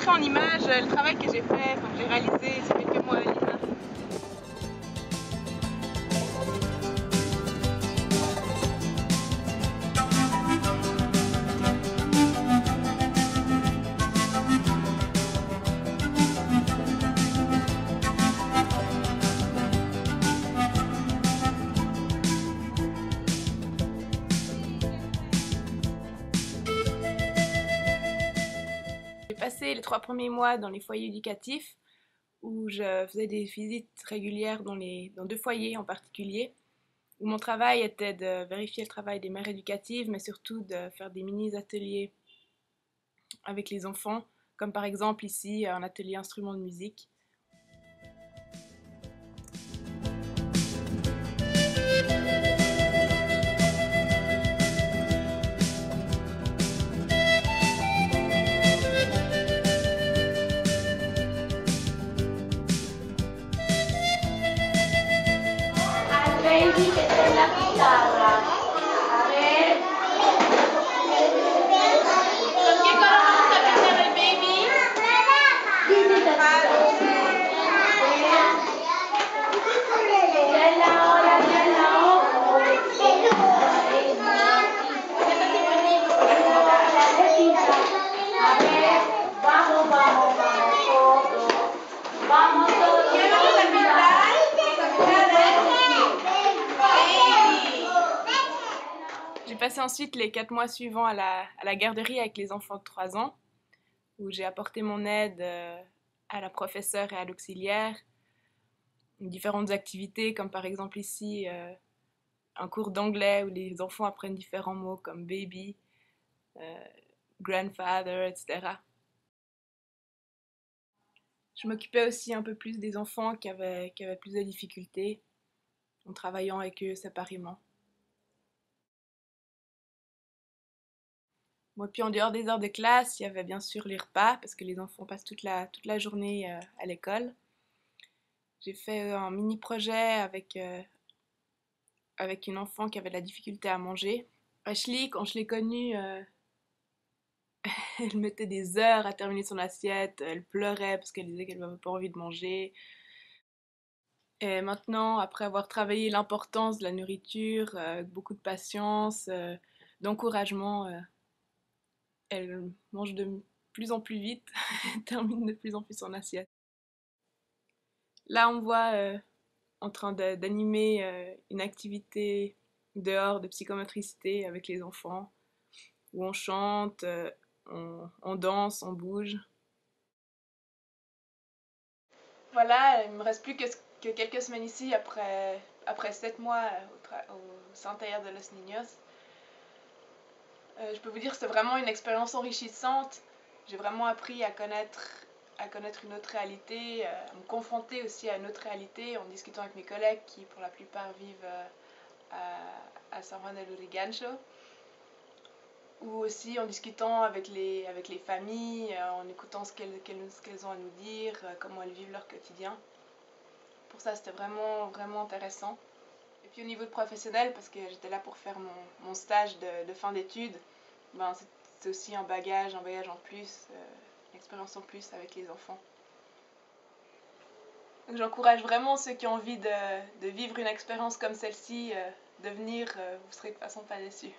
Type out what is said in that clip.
montré en image le travail que j'ai fait, que j'ai réalisé ces quelques mois à Lille. J'ai passé les 3 premiers mois dans les foyers éducatifs où je faisais des visites régulières dans 2 foyers en particulier, où mon travail était de vérifier le travail des mères éducatives, mais surtout de faire des mini-ateliers avec les enfants, comme par exemple ici un atelier instrument de musique. Baby que está en la pizarra. A ver. ¿Con qué color vamos a pintar el baby? Ya es la hora, ya es la hora. A ver, vamos, vamos, vamos todos. Vamos todos. ¿Qué vamos a pintar? J'ai passé ensuite les 4 mois suivants à la garderie avec les enfants de 3 ans, où j'ai apporté mon aide à la professeure et à l'auxiliaire, différentes activités comme par exemple ici un cours d'anglais où les enfants apprennent différents mots comme baby, grandfather, etc. Je m'occupais aussi un peu plus des enfants qui avaient plus de difficultés en travaillant avec eux séparément. Bon, puis en dehors des heures de classe, il y avait bien sûr les repas, parce que les enfants passent toute la journée à l'école. J'ai fait un mini-projet avec une enfant qui avait de la difficulté à manger. Ashley, quand je l'ai connue, elle mettait des heures à terminer son assiette, elle pleurait parce qu'elle disait qu'elle n'avait pas envie de manger. Et maintenant, après avoir travaillé l'importance de la nourriture, avec beaucoup de patience, d'encouragement, elle mange de plus en plus vite, termine de plus en plus son assiette. Là, on voit en train d'animer une activité dehors de psychomotricité avec les enfants, où on chante, on danse, on bouge. Voilà, il me reste plus que quelques semaines ici après 7 mois au Saint-Ayer de los Niños. Je peux vous dire que c'est vraiment une expérience enrichissante. J'ai vraiment appris à connaître une autre réalité, à me confronter aussi à une autre réalité en discutant avec mes collègues qui pour la plupart vivent à San Juan de Lurigancho, ou aussi en discutant avec les familles, en écoutant ce qu'elles ont à nous dire, comment elles vivent leur quotidien. Pour ça, c'était vraiment intéressant. Et puis au niveau de professionnel, parce que j'étais là pour faire mon stage de fin d'études, ben, c'est aussi un voyage en plus, une expérience en plus avec les enfants. Donc j'encourage vraiment ceux qui ont envie de vivre une expérience comme celle-ci, de venir, vous serez de toute façon pas déçus.